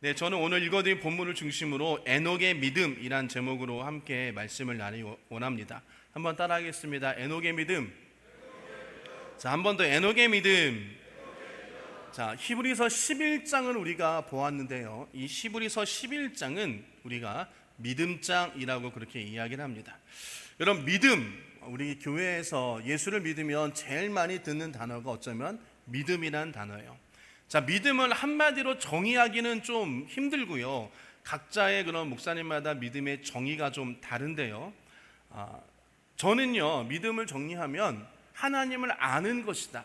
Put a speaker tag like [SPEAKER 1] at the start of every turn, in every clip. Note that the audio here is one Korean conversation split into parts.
[SPEAKER 1] 네, 저는 오늘 읽어드린 본문을 중심으로 에녹의 믿음이란 제목으로 함께 말씀을 나누기 원합니다. 한번 따라하겠습니다. 에녹의 믿음. 자, 한 번 더 에녹의 믿음. 자, 히브리서 11장을 우리가 보았는데요. 이 히브리서 11장은 우리가 믿음장이라고 그렇게 이야기를 합니다. 여러분, 믿음, 우리 교회에서 예수를 믿으면 제일 많이 듣는 단어가 어쩌면 믿음이란 단어예요. 자, 믿음을 한마디로 정의하기는 좀 힘들고요. 각자의 그런 목사님마다 믿음의 정의가 좀 다른데요. 저는요, 믿음을 정리하면 하나님을 아는 것이다.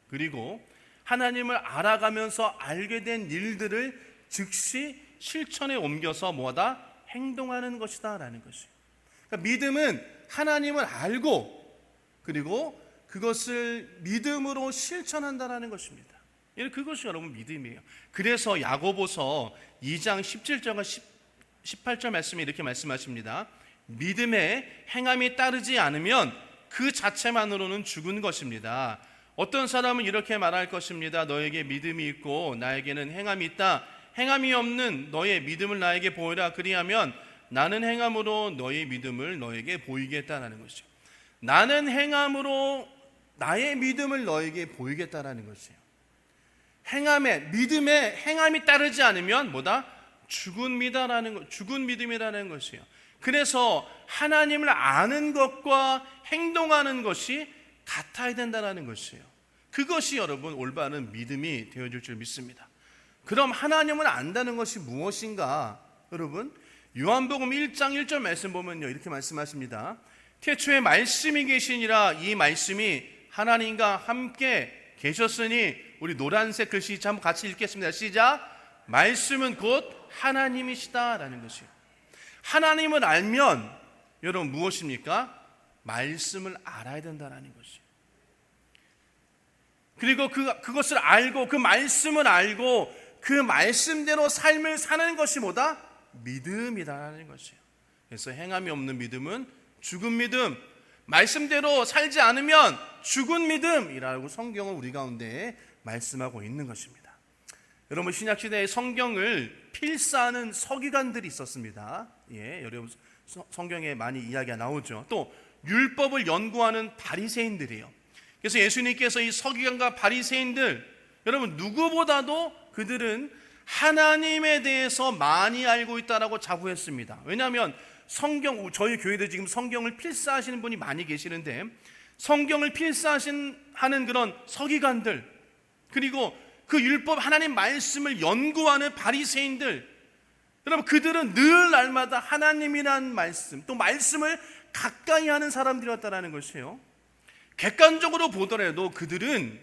[SPEAKER 1] 그리고 하나님을 알아가면서 알게 된 일들을 즉시 실천에 옮겨서 뭐다? 행동하는 것이다 라는 것이에요. 그러니까 믿음은 하나님을 알고 그리고 그것을 믿음으로 실천한다라는 것입니다. 그것이 여러분 믿음이에요. 그래서 야고보서 2장 17절과 18절 말씀에 이렇게 말씀하십니다. 믿음에 행함이 따르지 않으면 그 자체만으로는 죽은 것입니다. 어떤 사람은 이렇게 말할 것입니다. 너에게 믿음이 있고 나에게는 행함이 있다. 행함이 없는 너의 믿음을 나에게 보이라. 그리하면 나는 행함으로 너의 믿음을 너에게 보이겠다라는 것이죠. 나는 행함으로 나의 믿음을 너에게 보이겠다라는 것이에요. 믿음에 행함이 따르지 않으면 뭐다? 죽은 믿음이라는 것이에요. 그래서 하나님을 아는 것과 행동하는 것이 같아야 된다는 것이에요. 그것이 여러분 올바른 믿음이 되어줄 줄 믿습니다. 그럼 하나님을 안다는 것이 무엇인가? 여러분, 요한복음 1장 1절 말씀 보면요, 이렇게 말씀하십니다. 태초에 말씀이 계시니라. 이 말씀이 하나님과 함께 계셨으니. 우리 노란색 글씨 한번 같이 읽겠습니다. 시작. 말씀은 곧 하나님이시다 라는 것이에요. 하나님을 알면 여러분 무엇입니까? 말씀을 알아야 된다는 것이에요. 그리고 그것을 알고 그 말씀을 알고 그 말씀대로 삶을 사는 것이 뭐다? 믿음이라는 것이에요. 그래서 행함이 없는 믿음은 죽은 믿음, 말씀대로 살지 않으면 죽은 믿음이라고 성경은 우리 가운데 말씀하고 있는 것입니다. 여러분, 신약시대에 성경을 필사하는 서기관들이 있었습니다. 여러분, 성경에 많이 이야기가 나오죠. 또 율법을 연구하는 바리새인들이에요. 그래서 예수님께서 이 서기관과 바리새인들, 여러분 누구보다도 그들은 하나님에 대해서 많이 알고 있다라고 자부했습니다. 왜냐하면 저희 교회도 지금 성경을 필사하시는 분이 많이 계시는데, 성경을 필사하는 그런 서기관들, 그리고 그 율법 하나님 말씀을 연구하는 바리새인들, 여러분 그들은 늘 날마다 하나님이란 말씀, 또 말씀을 가까이 하는 사람들이었다는 것이에요. 객관적으로 보더라도 그들은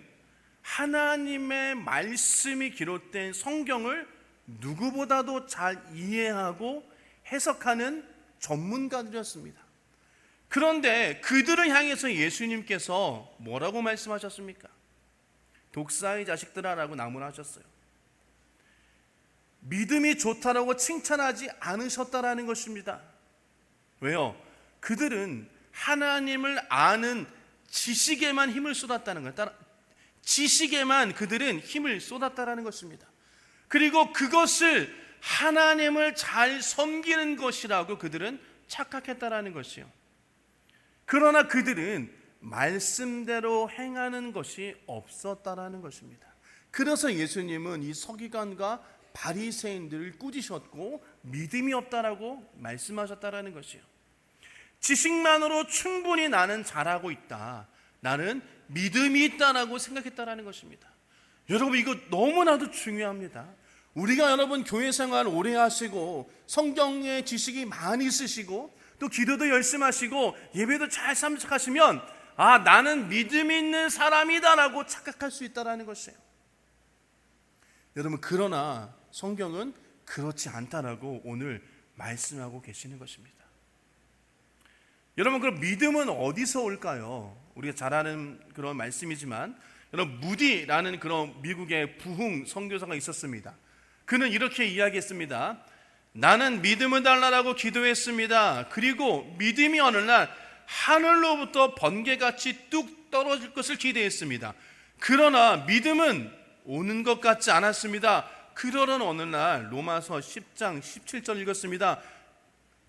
[SPEAKER 1] 하나님의 말씀이 기록된 성경을 누구보다도 잘 이해하고 해석하는 전문가들이었습니다. 그런데 그들을 향해서 예수님께서 뭐라고 말씀하셨습니까? 독사의 자식들아라고 나무라하셨어요. 믿음이 좋다라고 칭찬하지 않으셨다라는 것입니다. 왜요? 그들은 하나님을 아는 지식에만 힘을 쏟았다는 거예요. 지식에만 그들은 힘을 쏟았다라는 것입니다. 그리고 그것을 하나님을 잘 섬기는 것이라고 그들은 착각했다라는 것이요. 그러나 그들은 말씀대로 행하는 것이 없었다라는 것입니다. 그래서 예수님은 이 서기관과 바리새인들을 꾸짖으셨고 믿음이 없다라고 말씀하셨다라는 것이요. 지식만으로 충분히 나는 잘하고 있다, 나는 믿음이 있다라고 생각했다라는 것입니다. 여러분, 이거 너무나도 중요합니다. 우리가 여러분 교회 생활 오래 하시고 성경의 지식이 많이 있으시고 또 기도도 열심히 하시고 예배도 잘 참석하시면 나는 믿음이 있는 사람이다라고 착각할 수 있다는 것이에요. 여러분, 그러나 성경은 그렇지 않다라고 오늘 말씀하고 계시는 것입니다. 여러분, 그럼 믿음은 어디서 올까요? 우리가 잘 아는 그런 말씀이지만, 여러분, 무디라는 그런 미국의 부흥 선교사가 있었습니다. 그는 이렇게 이야기했습니다. 나는 믿음을 달라라고 기도했습니다. 그리고 믿음이 어느 날 하늘로부터 번개같이 뚝 떨어질 것을 기대했습니다. 그러나 믿음은 오는 것 같지 않았습니다. 그러던 어느 날 로마서 10장 17절 읽었습니다.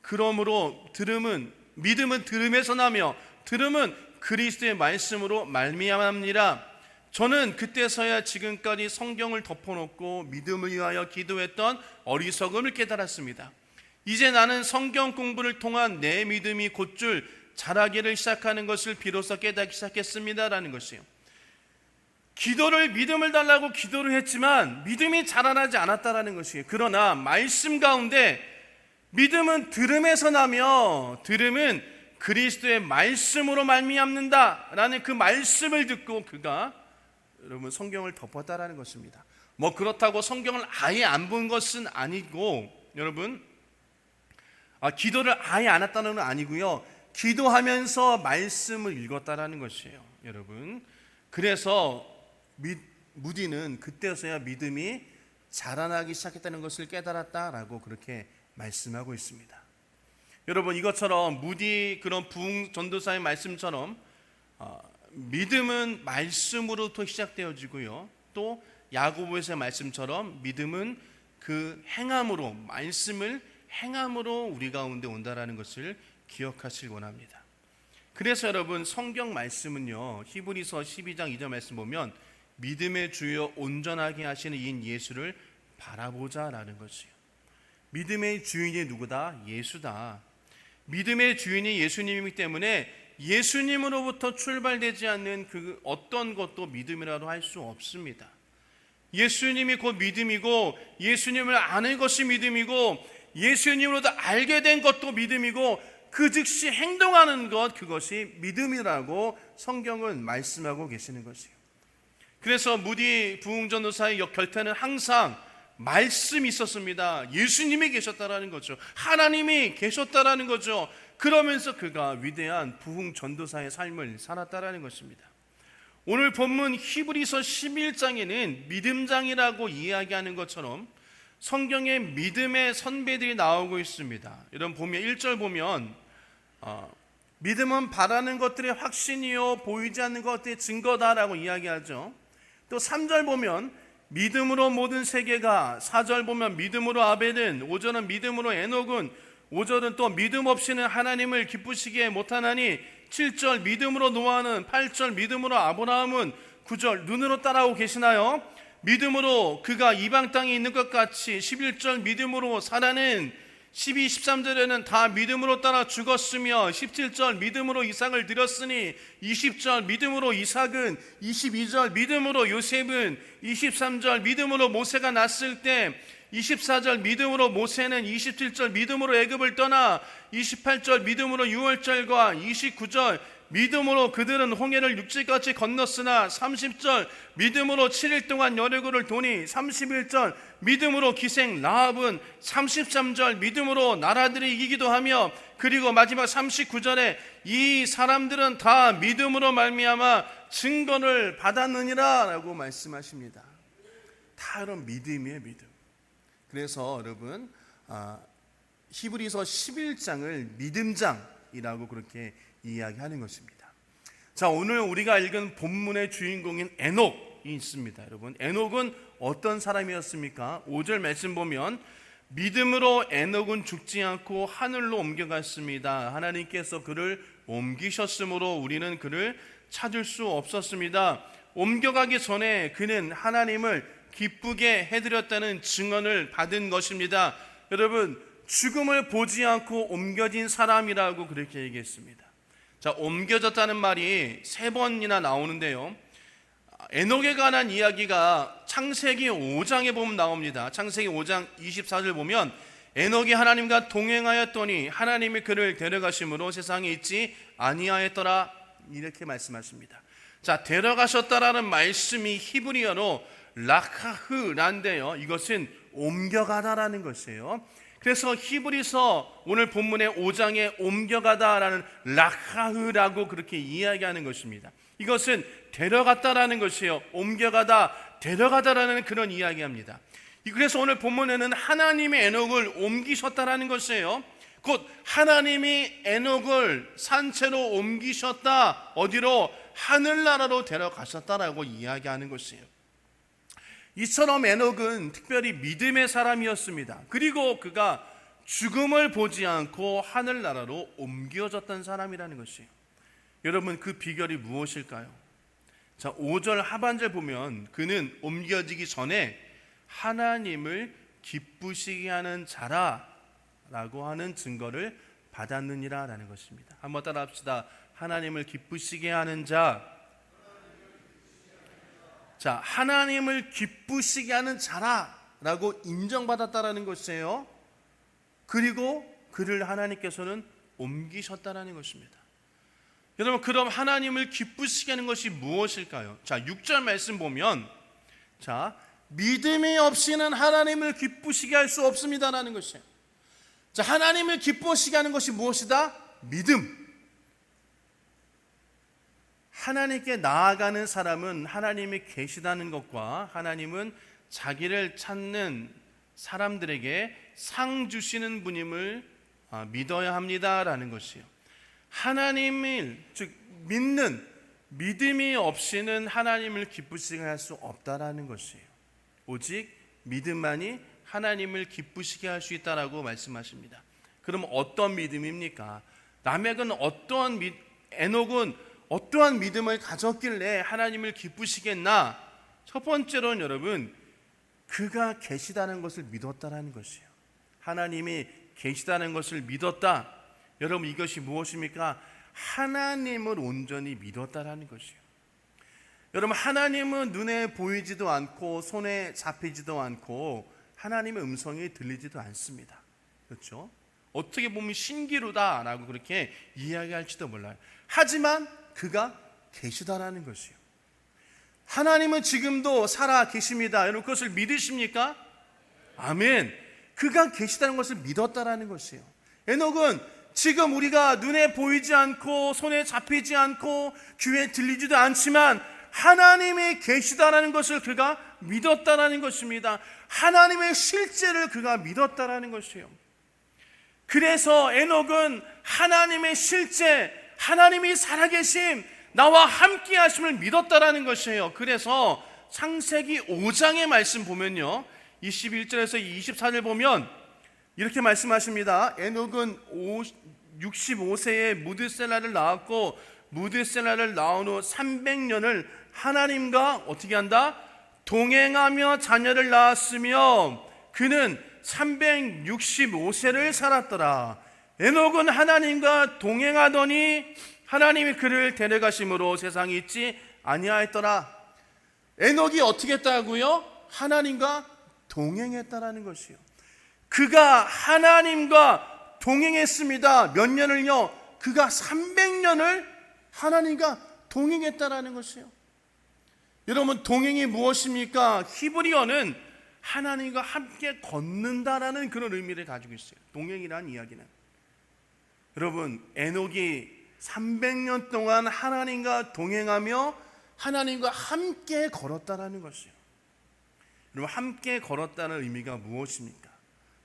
[SPEAKER 1] 그러므로 믿음은 들음에서 나며 들음은 그리스도의 말씀으로 말미암았느니라. 저는 그때서야 지금까지 성경을 덮어놓고 믿음을 위하여 기도했던 어리석음을 깨달았습니다. 이제 나는 성경 공부를 통한 내 믿음이 곧줄 자라기를 시작하는 것을 비로소 깨닫기 시작했습니다라는 것이에요. 기도를 믿음을 달라고 기도를 했지만 믿음이 자라나지 않았다라는 것이에요. 그러나 말씀 가운데 믿음은 들음에서 나며 들음은 그리스도의 말씀으로 말미암는다라는 그 말씀을 듣고 그가 여러분 성경을 덮었다라는 것입니다. 뭐 그렇다고 성경을 아예 안 본 것은 아니고 여러분 기도를 아예 안 했다는 건 아니고요. 기도하면서 말씀을 읽었다라는 것이에요. 여러분 그래서 무디는 그때서야 믿음이 자라나기 시작했다는 것을 깨달았다라고 그렇게 말씀하고 있습니다. 여러분 이것처럼 무디 그런 부흥 전도사의 말씀처럼 믿음은 말씀으로부터 시작되어지고요. 또 야고보서의 말씀처럼 믿음은 그 행함으로 말씀을 행함으로 우리 가운데 온다라는 것을 기억하시길 원합니다. 그래서 여러분 성경 말씀은요 히브리서 12장 2절 말씀 보면 믿음의 주여 온전하게 하시는 이인 예수를 바라보자라는 것이에요. 믿음의 주인이 누구다? 예수다. 믿음의 주인이 예수님이기 때문에 예수님으로부터 출발되지 않는 그 어떤 것도 믿음이라도 할 수 없습니다. 예수님이 곧 믿음이고 예수님을 아는 것이 믿음이고 예수님으로도 알게 된 것도 믿음이고 그 즉시 행동하는 것 그것이 믿음이라고 성경은 말씀하고 계시는 것이에요. 그래서 무디 부흥전도사의 결단은 항상 말씀이 있었습니다. 예수님이 계셨다라는 거죠. 하나님이 계셨다라는 거죠. 그러면서 그가 위대한 부흥전도사의 삶을 살았다라는 것입니다. 오늘 본문 히브리서 11장에는 믿음장이라고 이야기하는 것처럼 성경에 믿음의 선배들이 나오고 있습니다. 여러분 보면 1절 보면 믿음은 바라는 것들의 확신이요 보이지 않는 것들의 증거다라고 이야기하죠. 또 3절 보면 믿음으로 모든 세계가, 4절 보면 믿음으로 아벨은, 5절은 믿음으로 에녹은, 5절은 또 믿음 없이는 하나님을 기쁘시게 못하나니, 7절 믿음으로 노아는, 8절 믿음으로 아브라함은, 9절 눈으로 따라오고 계시나요? 믿음으로 그가 이방 땅에 있는 것 같이, 11절 믿음으로 사라는, 12, 13절에는 다 믿음으로 따라 죽었으며 17절 믿음으로 이삭을 드렸으니 20절 믿음으로 이삭은 22절 믿음으로 요셉은 23절 믿음으로 모세가 났을 때 24절 믿음으로 모세는 27절 믿음으로 애굽을 떠나 28절 믿음으로 유월절과 29절 믿음으로 그들은 홍해를 육지같이 건넜으나 30절 믿음으로 7일 동안 여리고를 도니 31절 믿음으로 기생 라합은 33절 믿음으로 나라들이 이기기도 하며 그리고 마지막 39절에 이 사람들은 다 믿음으로 말미암아 증거를 받았느니라 라고 말씀하십니다. 다 이런 믿음이에요. 믿음. 그래서 여러분 히브리서 11장을 믿음장이라고 그렇게 이야기하는 것입니다. 자, 오늘 우리가 읽은 본문의 주인공인 에녹이 있습니다. 여러분, 에녹은 어떤 사람이었습니까? 5절 말씀 보면 믿음으로 에녹은 죽지 않고 하늘로 옮겨갔습니다. 하나님께서 그를 옮기셨으므로 우리는 그를 찾을 수 없었습니다. 옮겨가기 전에 그는 하나님을 기쁘게 해드렸다는 증언을 받은 것입니다. 여러분, 죽음을 보지 않고 옮겨진 사람이라고 그렇게 얘기했습니다. 자, 옮겨졌다는 말이 3번이나 나오는데요. 에녹에 관한 이야기가 창세기 5장에 보면 나옵니다. 창세기 5장 24절 보면 에녹이 하나님과 동행하였더니 하나님이 그를 데려가심으로 세상에 있지 아니하였더라 이렇게 말씀하십니다. 자, 데려가셨다라는 말씀이 히브리어로 라카흐란데요. 이것은 옮겨가다라는 것이에요. 그래서 히브리서 오늘 본문의 5장에 옮겨가다라는 라카흐라고 그렇게 이야기하는 것입니다. 이것은 데려갔다라는 것이에요. 옮겨가다, 데려가다라는 그런 이야기합니다. 그래서 오늘 본문에는 하나님이 에녹을 옮기셨다라는 것이에요. 곧 하나님이 에녹을 산채로 옮기셨다. 어디로? 하늘나라로 데려가셨다라고 이야기하는 것이에요. 이처럼 에녹은 특별히 믿음의 사람이었습니다. 그리고 그가 죽음을 보지 않고 하늘나라로 옮겨졌던 사람이라는 것이에요. 여러분, 그 비결이 무엇일까요? 자, 5절 하반절 보면 그는 옮겨지기 전에 하나님을 기쁘시게 하는 자라라고 하는 증거를 받았느니라 라는 것입니다. 한번 따라 합시다. 하나님을 기쁘시게 하는 자. 자, 하나님을 기쁘시게 하는 자라라고 인정받았다라는 것이에요. 그리고 그를 하나님께서는 옮기셨다라는 것입니다. 여러분, 그럼 하나님을 기쁘시게 하는 것이 무엇일까요? 자, 6절 말씀 보면, 자, 믿음이 없이는 하나님을 기쁘시게 할 수 없습니다라는 것이에요. 자, 하나님을 기쁘시게 하는 것이 무엇이다? 믿음. 하나님께 나아가는 사람은 하나님이 계시다는 것과 하나님은 자기를 찾는 사람들에게 상 주시는 분임을 믿어야 합니다라는 것이에요. 하나님을 즉 믿는 믿음이 없이는 하나님을 기쁘시게 할 수 없다라는 것이에요. 오직 믿음만이 하나님을 기쁘시게 할 수 있다라고 말씀하십니다. 그럼 어떤 믿음입니까? 라멕은 에녹은 어떠한 믿음을 가졌길래 하나님을 기쁘시겠나? 첫 번째로는 여러분, 그가 계시다는 것을 믿었다라는 것이에요. 하나님이 계시다는 것을 믿었다. 여러분, 이것이 무엇입니까? 하나님을 온전히 믿었다라는 것이에요. 여러분, 하나님은 눈에 보이지도 않고 손에 잡히지도 않고 하나님의 음성이 들리지도 않습니다. 그렇죠? 어떻게 보면 신기루다라고 그렇게 이야기할지도 몰라요. 하지만 그가 계시다라는 것이에요. 하나님은 지금도 살아 계십니다. 여러분, 그것을 믿으십니까? 아멘. 그가 계시다는 것을 믿었다라는 것이에요. 에녹은 지금 우리가 눈에 보이지 않고 손에 잡히지 않고 귀에 들리지도 않지만 하나님이 계시다라는 것을 그가 믿었다라는 것입니다. 하나님의 실제를 그가 믿었다라는 것이에요. 그래서 에녹은 하나님의 실제, 하나님이 살아계심, 나와 함께 하심을 믿었다라는 것이에요. 그래서 창세기 5장의 말씀 보면요, 21절에서 24절 보면 이렇게 말씀하십니다. 에녹은 65세에 무드셀라를 낳았고 무드셀라를 낳은 후 300년을 하나님과 어떻게 한다? 동행하며 자녀를 낳았으며 그는 365세를 살았더라. 에녹은 하나님과 동행하더니 하나님이 그를 데려가심으로 세상에 있지 아니하였더라. 에녹이 어떻게 했다고요? 하나님과 동행했다라는 것이요. 그가 하나님과 동행했습니다. 몇 년을요? 그가 300년을 하나님과 동행했다라는 것이요. 여러분, 동행이 무엇입니까? 히브리어는 하나님과 함께 걷는다라는 그런 의미를 가지고 있어요. 동행이라는 이야기는. 여러분, 에녹이 300년 동안 하나님과 동행하며 하나님과 함께 걸었다라는 것이에요. 여러분, 함께 걸었다는 의미가 무엇입니까?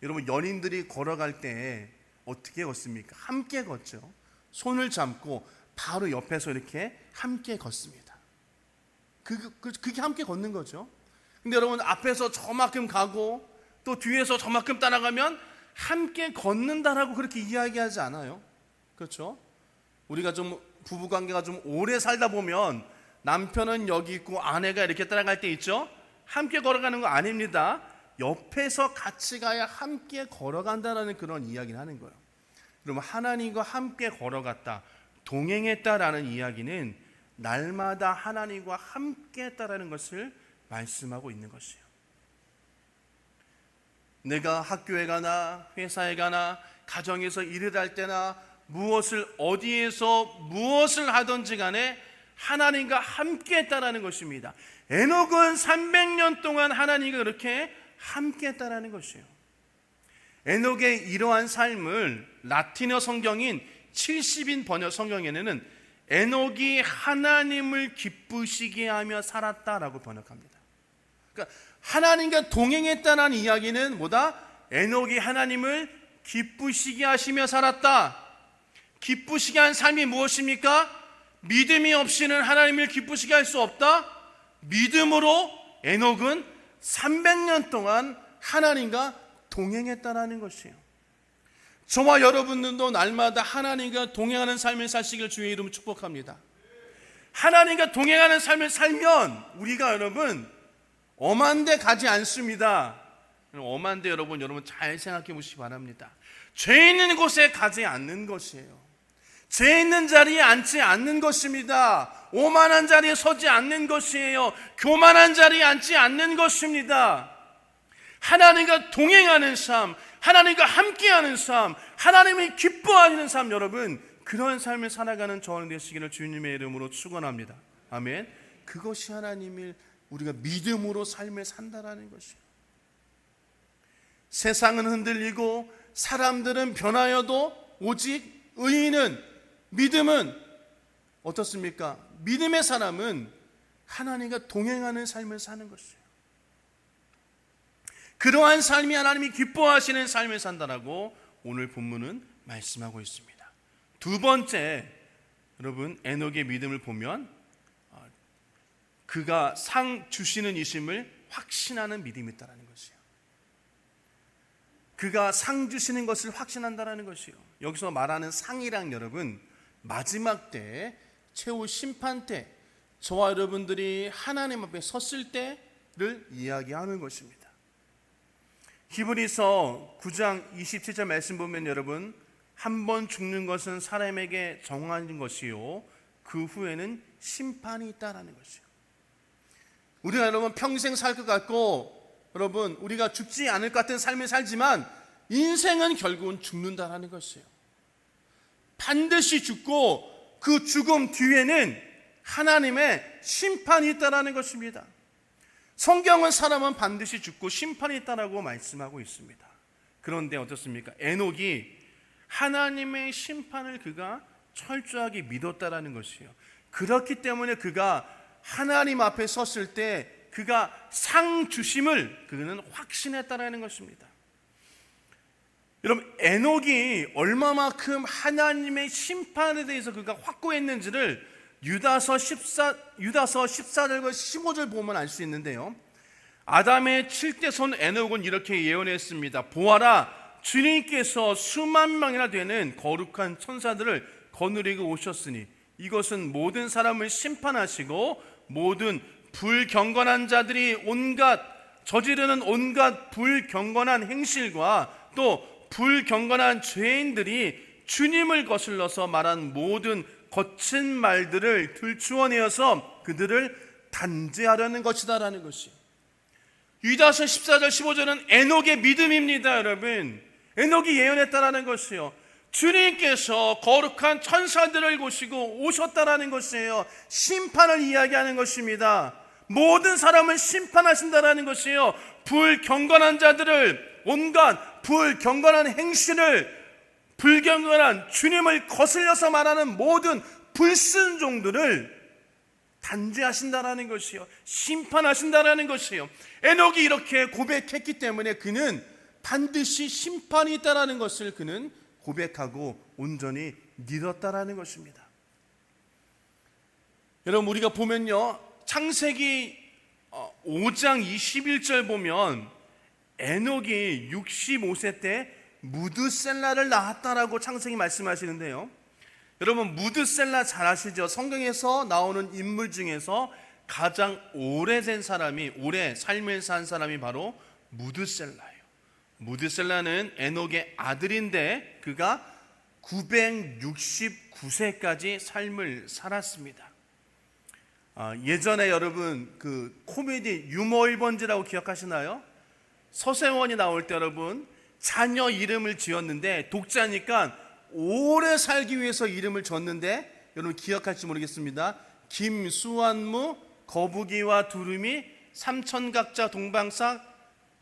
[SPEAKER 1] 여러분, 연인들이 걸어갈 때 어떻게 걷습니까? 함께 걷죠. 손을 잡고 바로 옆에서 이렇게 함께 걷습니다. 그게 함께 걷는 거죠. 근데 여러분, 앞에서 저만큼 가고 또 뒤에서 저만큼 따라가면 함께 걷는다라고 그렇게 이야기하지 않아요. 그렇죠? 우리가 좀 부부관계가 좀 오래 살다 보면 남편은 여기 있고 아내가 이렇게 따라갈 때 있죠? 함께 걸어가는 거 아닙니다. 옆에서 같이 가야 함께 걸어간다라는 그런 이야기를 하는 거예요. 그러면 하나님과 함께 걸어갔다, 동행했다라는 이야기는 날마다 하나님과 함께 했다라는 것을 말씀하고 있는 것이에요. 내가 학교에 가나 회사에 가나 가정에서 일을 할 때나 무엇을 어디에서 무엇을 하든지 간에 하나님과 함께 했다라는 것입니다. 에녹은 300년 동안 하나님과 그렇게 함께 했다라는 것이에요. 에녹의 이러한 삶을 라틴어 성경인 70인 번역 성경에는 에녹이 하나님을 기쁘시게 하며 살았다라고 번역합니다. 그러니까 하나님과 동행했다는 이야기는 뭐다? 에녹이 하나님을 기쁘시게 하시며 살았다. 기쁘시게 한 삶이 무엇입니까? 믿음이 없이는 하나님을 기쁘시게 할 수 없다. 믿음으로 에녹은 300년 동안 하나님과 동행했다라는 것이에요. 저와 여러분들도 날마다 하나님과 동행하는 삶을 사시길 주의 이름으로 축복합니다. 하나님과 동행하는 삶을 살면 우리가 여러분 엄한 데 가지 않습니다. 엄한 데 여러분 잘 생각해 보시기 바랍니다. 죄 있는 곳에 가지 않는 것이에요. 죄 있는 자리에 앉지 않는 것입니다. 오만한 자리에 서지 않는 것이에요. 교만한 자리에 앉지 않는 것입니다. 하나님과 동행하는 삶, 하나님과 함께하는 삶, 하나님이 기뻐하시는 삶, 여러분 그런 삶을 살아가는 저와 되시기를 주님의 이름으로 축원합니다. 아멘. 그것이 하나님을 우리가 믿음으로 삶을 산다라는 것이에요. 세상은 흔들리고 사람들은 변하여도 오직 의인은, 믿음은 어떻습니까? 믿음의 사람은 하나님과 동행하는 삶을 사는 것이에요. 그러한 삶이 하나님이 기뻐하시는 삶을 산다라고 오늘 본문은 말씀하고 있습니다. 두 번째, 여러분 에녹의 믿음을 보면 그가 상 주시는 이심을 확신하는 믿음이 있다는 것이에요. 그가 상 주시는 것을 확신한다는 것이에요. 여기서 말하는 상이랑 여러분 마지막 때, 최후 심판 때, 저와 여러분들이 하나님 앞에 섰을 때를 이야기하는 것입니다. 히브리서 9장 27절 말씀 보면 여러분, 한 번 죽는 것은 사람에게 정한 것이요 그 후에는 심판이 있다라는 것이요. 우리가 여러분 평생 살 것 같고 여러분 우리가 죽지 않을 것 같은 삶을 살지만 인생은 결국은 죽는다라는 것이에요. 반드시 죽고 그 죽음 뒤에는 하나님의 심판이 있다라는 것입니다. 성경은 사람은 반드시 죽고 심판이 있다라고 말씀하고 있습니다. 그런데 어떻습니까? 에녹이 하나님의 심판을 그가 철저하게 믿었다라는 것이에요. 그렇기 때문에 그가 하나님 앞에 섰을 때 그가 상 주심을 그는 확신했다라는 것입니다. 여러분 에녹이 얼마만큼 하나님의 심판에 대해서 그가 확고했는지를 유다서 14절과 15절 보면 알 수 있는데요. 아담의 7대 손 에녹은 이렇게 예언했습니다. 보아라, 주님께서 수만 명이나 되는 거룩한 천사들을 거느리고 오셨으니 이것은 모든 사람을 심판하시고 모든 불경건한 자들이 저지르는 온갖 불경건한 행실과 또 불경건한 죄인들이 주님을 거슬러서 말한 모든 거친 말들을 들추어내어서 그들을 단죄하려는 것이다라는 것이 유다서 14절 15절은 에녹의 믿음입니다. 여러분 에녹이 예언했다라는 것이요, 주님께서 거룩한 천사들을 모시고 오셨다라는 것이에요. 심판을 이야기하는 것입니다. 모든 사람을 심판하신다라는 것이에요. 불경건한 자들을, 온갖 불경건한 행실을, 불경건한 주님을 거슬려서 말하는 모든 불순종들을 단죄하신다라는 것이요, 심판하신다라는 것이요. 에녹이 이렇게 고백했기 때문에 그는 반드시 심판이 있다라는 것을 그는 고백하고 온전히 믿었다라는 것입니다. 여러분 우리가 보면요, 창세기 5장 21절 보면 에녹이 65세 때 무드셀라를 낳았다라고 창세기 말씀하시는데요. 여러분 무드셀라 잘 아시죠? 성경에서 나오는 인물 중에서 가장 오래된 사람이, 오래 삶을 산 사람이 바로 무드셀라예요. 무드셀라는 에녹의 아들인데 그가 969세까지 삶을 살았습니다. 예전에 여러분 그 코미디 유머 1번지라고 기억하시나요? 서세원이 나올 때 여러분 자녀 이름을 지었는데 독자니까 오래 살기 위해서 이름을 줬는데 여러분 기억할지 모르겠습니다. 김수완무, 거북이와 두루미, 삼천각자 동방사,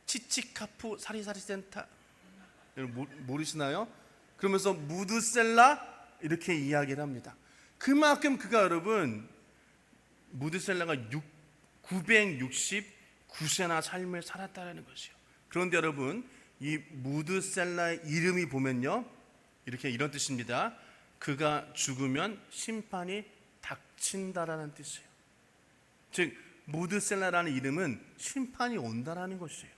[SPEAKER 1] 치치카푸 사리사리센터. 여러분 모르시나요? 그러면서 무드셀라 이렇게 이야기를 합니다. 그만큼 그가 여러분 무드셀라가 969세나 삶을 살았다는 것이요. 그런데 여러분 이 무드셀라의 이름이 보면요 이런 뜻입니다. 그가 죽으면 심판이 닥친다라는 뜻이에요. 즉 무드셀라라는 이름은 심판이 온다라는 것이에요.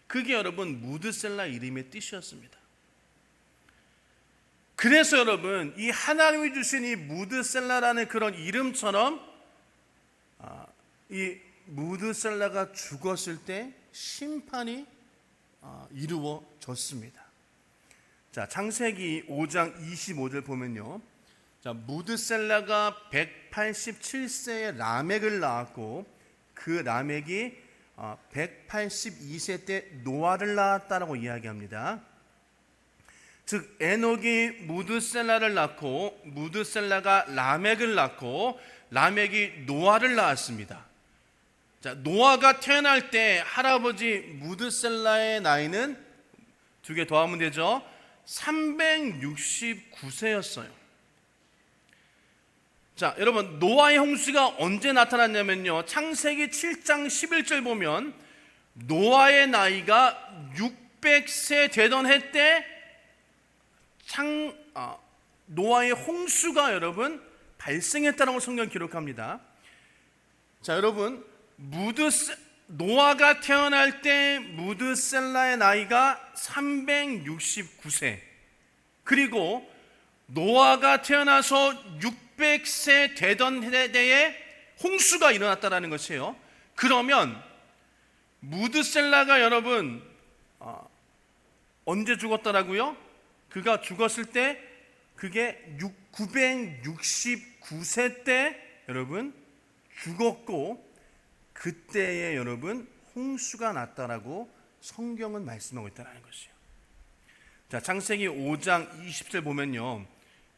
[SPEAKER 1] 그게 여러분 무드셀라 이름의 뜻이었습니다. 그래서 여러분 이 하나님이 주신 이 무드셀라라는 그런 이름처럼 이 무드셀라가 죽었을 때 심판이 이루어졌습니다. 자, 창세기 5장 25절 보면요. 자, 무드셀라가 187세에 라멕을 낳았고 그 라멕이 182세 때 노아를 낳았다라고 이야기합니다. 즉 에녹이 무드셀라를 낳고 무드셀라가 라멕을 낳고 라멕이 노아를 낳았습니다. 자, 노아가 태어날 때 할아버지 무드셀라의 나이는 두 개 더하면 되죠. 369세였어요. 자, 여러분 노아의 홍수가 언제 나타났냐면요. 창세기 7장 11절 보면 노아의 나이가 600세 되던 해 때 노아의 홍수가 여러분 발생했다라고 성경 기록합니다. 자, 여러분 노아가 태어날 때 무드셀라의 나이가 369세, 그리고 노아가 태어나서 600세 되던 해에 홍수가 일어났다는 것이에요. 그러면 무드셀라가 여러분 언제 죽었다라고요? 그가 죽었을 때 그게 969세 때 여러분 죽었고 그때에 여러분 홍수가 났다라고 성경은 말씀하고 있다는 것이에요. 자, 창세기 5장 20절 보면요.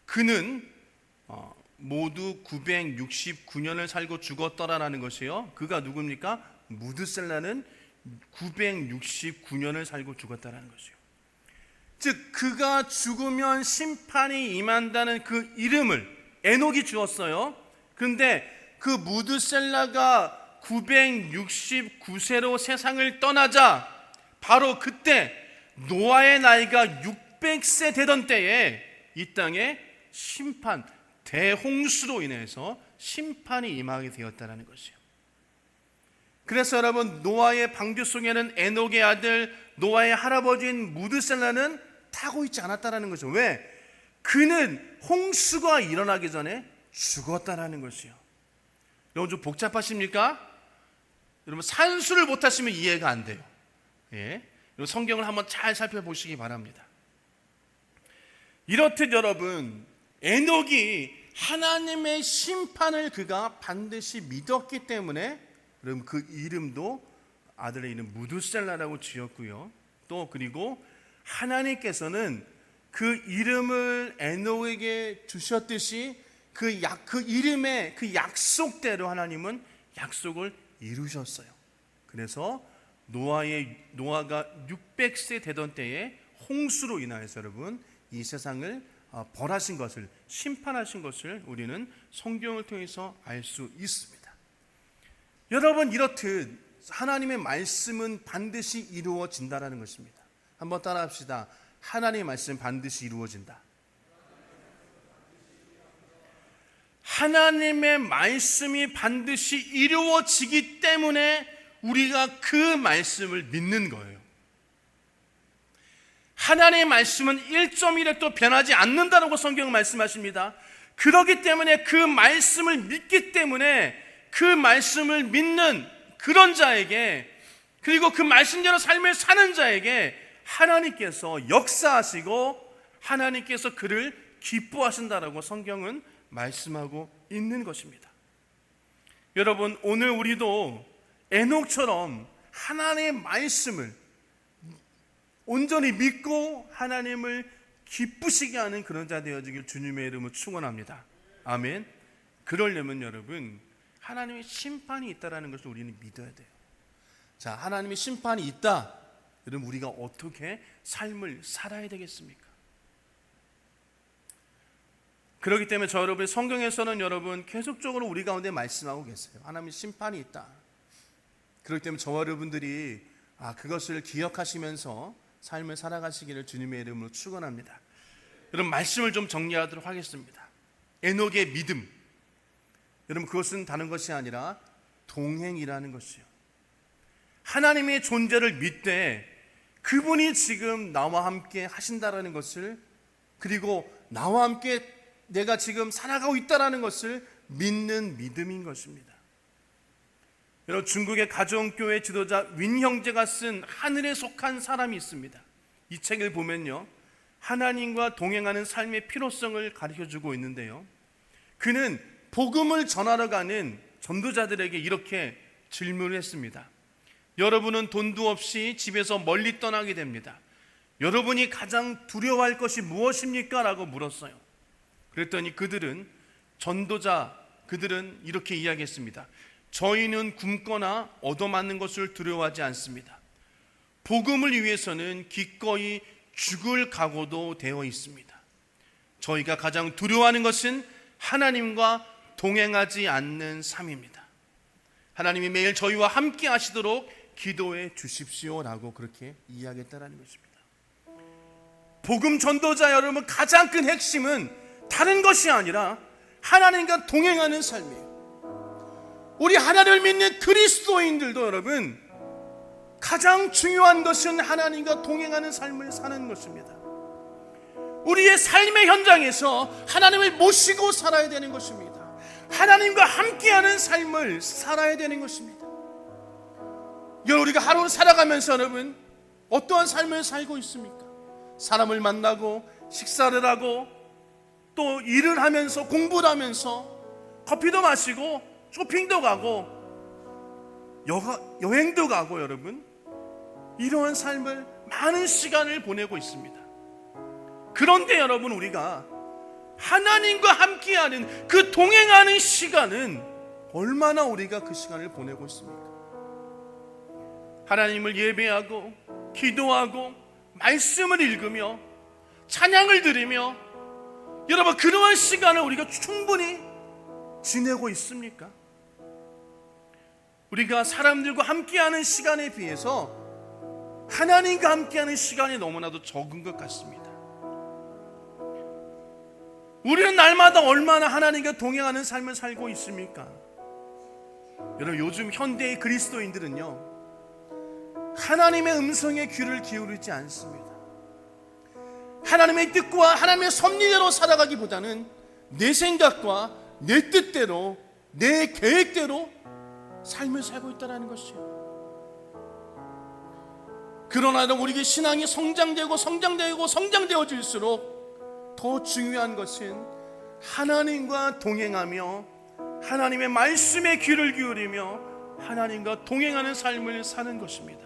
[SPEAKER 1] 그는 모두 969년을 살고 죽었더라라는 것이에요. 그가 누굽니까? 무드셀라는 969년을 살고 죽었다라는 것이에요. 즉 그가 죽으면 심판이 임한다는 그 이름을 에녹이 주었어요. 그런데 그 무드셀라가 969세로 세상을 떠나자 바로 그때 노아의 나이가 600세 되던 때에 이 땅에 심판, 대홍수로 인해서 심판이 임하게 되었다는 것이에요. 그래서 여러분 노아의 방주 속에는 에녹의 아들 노아의 할아버지인 무드셀라는 타고 있지 않았다는 거죠. 왜? 그는 홍수가 일어나기 전에 죽었다는 것이에요. 여러분 좀 복잡하십니까? 여러분 산수를 못하시면 이해가 안 돼요. 예. 성경을 한번 잘 살펴보시기 바랍니다. 이렇듯 여러분 에녹이 하나님의 심판을 그가 반드시 믿었기 때문에 여러분 그 이름도 아들의 이름 무드셀라라고 지었고요. 또 그리고 하나님께서는 그 이름을 에녹에게 주셨듯이 그 이름의 그 약속대로 하나님은 약속을 이루셨어요. 그래서 노아가 600세 되던 때에 홍수로 인하여서 여러분 이 세상을 벌하신 것을, 심판하신 것을 우리는 성경을 통해서 알 수 있습니다. 여러분 이렇듯 하나님의 말씀은 반드시 이루어진다라는 것입니다. 한번 따라합시다. 하나님의 말씀 반드시 이루어진다. 하나님의 말씀이 반드시 이루어지기 때문에 우리가 그 말씀을 믿는 거예요. 하나님의 말씀은 1.1획도 변하지 않는다라고 성경은 말씀하십니다. 그렇기 때문에 그 말씀을 믿기 때문에 그 말씀을 믿는 그런 자에게, 그리고 그 말씀대로 삶을 사는 자에게 하나님께서 역사하시고 하나님께서 그를 기뻐하신다라고 성경은 말씀하고 있는 것입니다. 여러분 오늘 우리도 에녹처럼 하나님의 말씀을 온전히 믿고 하나님을 기쁘시게 하는 그런 자 되어지길 주님의 이름으로 축원합니다. 아멘. 그러려면 여러분 하나님의 심판이 있다라는 것을 우리는 믿어야 돼요. 자, 하나님의 심판이 있다. 여러분 우리가 어떻게 삶을 살아야 되겠습니까? 그렇기 때문에 저 여러분 성경에서는 여러분 계속적으로 우리 가운데 말씀하고 계세요. 하나님의 심판이 있다. 그렇기 때문에 저와 여러분들이 그것을 기억하시면서 삶을 살아가시기를 주님의 이름으로 축원합니다. 여러분 말씀을 좀 정리하도록 하겠습니다. 에녹의 믿음. 여러분 그것은 다른 것이 아니라 동행이라는 것이요. 하나님의 존재를 믿되 그분이 지금 나와 함께 하신다라는 것을, 그리고 나와 함께 내가 지금 살아가고 있다라는 것을 믿는 믿음인 것입니다. 여러분, 중국의 가정교회 지도자 윈 형제가 쓴 하늘에 속한 사람이 있습니다. 이 책을 보면요, 하나님과 동행하는 삶의 필요성을 가르쳐주고 있는데요, 그는 복음을 전하러 가는 전도자들에게 이렇게 질문을 했습니다. 여러분은 돈도 없이 집에서 멀리 떠나게 됩니다. 여러분이 가장 두려워할 것이 무엇입니까? 라고 물었어요. 그랬더니 그들은 이렇게 이야기했습니다. 저희는 굶거나 얻어맞는 것을 두려워하지 않습니다. 복음을 위해서는 기꺼이 죽을 각오도 되어 있습니다. 저희가 가장 두려워하는 것은 하나님과 동행하지 않는 삶입니다. 하나님이 매일 저희와 함께 하시도록 기도해 주십시오라고 그렇게 이야기했다는 것입니다. 복음 전도자 여러분, 가장 큰 핵심은 다른 것이 아니라 하나님과 동행하는 삶이에요. 우리 하나님을 믿는 그리스도인들도 여러분, 가장 중요한 것은 하나님과 동행하는 삶을 사는 것입니다. 우리의 삶의 현장에서 하나님을 모시고 살아야 되는 것입니다. 하나님과 함께하는 삶을 살아야 되는 것입니다. 우리가 하루 살아가면서 여러분, 어떠한 삶을 살고 있습니까? 사람을 만나고 식사를 하고 또 일을 하면서 공부를 하면서 커피도 마시고 쇼핑도 가고 여행도 가고 여러분, 이러한 삶을 많은 시간을 보내고 있습니다. 그런데 여러분, 우리가 하나님과 함께하는 그 동행하는 시간은 얼마나 우리가 그 시간을 보내고 있습니까? 하나님을 예배하고 기도하고 말씀을 읽으며 찬양을 드리며 여러분, 그러한 시간을 우리가 충분히 지내고 있습니까? 우리가 사람들과 함께하는 시간에 비해서 하나님과 함께하는 시간이 너무나도 적은 것 같습니다. 우리는 날마다 얼마나 하나님과 동행하는 삶을 살고 있습니까? 여러분, 요즘 현대의 그리스도인들은요, 하나님의 음성에 귀를 기울이지 않습니다. 하나님의 뜻과 하나님의 섭리대로 살아가기보다는 내 생각과 내 뜻대로, 내 계획대로 삶을 살고 있다는 것이에요. 그러나 우리의 신앙이 성장되어질수록 더 중요한 것은 하나님과 동행하며 하나님의 말씀에 귀를 기울이며 하나님과 동행하는 삶을 사는 것입니다.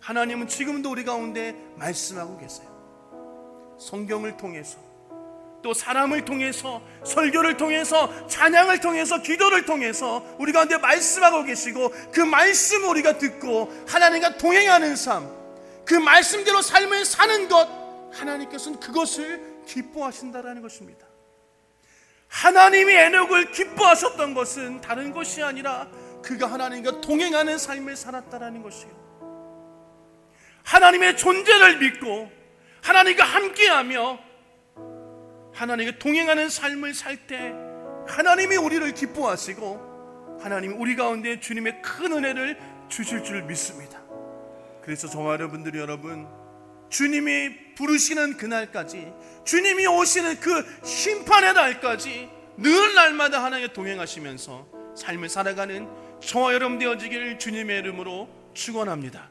[SPEAKER 1] 하나님은 지금도 우리 가운데 말씀하고 계세요. 성경을 통해서, 또 사람을 통해서, 설교를 통해서, 찬양을 통해서, 기도를 통해서 우리 가운데 말씀하고 계시고, 그 말씀을 우리가 듣고 하나님과 동행하는 삶, 그 말씀대로 삶을 사는 것, 하나님께서는 그것을 기뻐하신다라는 것입니다. 하나님이 에녹을 기뻐하셨던 것은 다른 것이 아니라 그가 하나님과 동행하는 삶을 살았다라는 것이에요. 하나님의 존재를 믿고 하나님과 함께하며 하나님과 동행하는 삶을 살 때 하나님이 우리를 기뻐하시고 하나님이 우리 가운데 주님의 큰 은혜를 주실 줄 믿습니다. 그래서 저와 여러분들이 주님이 부르시는 그날까지, 주님이 오시는 그 심판의 날까지 늘 날마다 하나님과 동행하시면서 삶을 살아가는 저와 여러분 되어지기를 주님의 이름으로 축원합니다.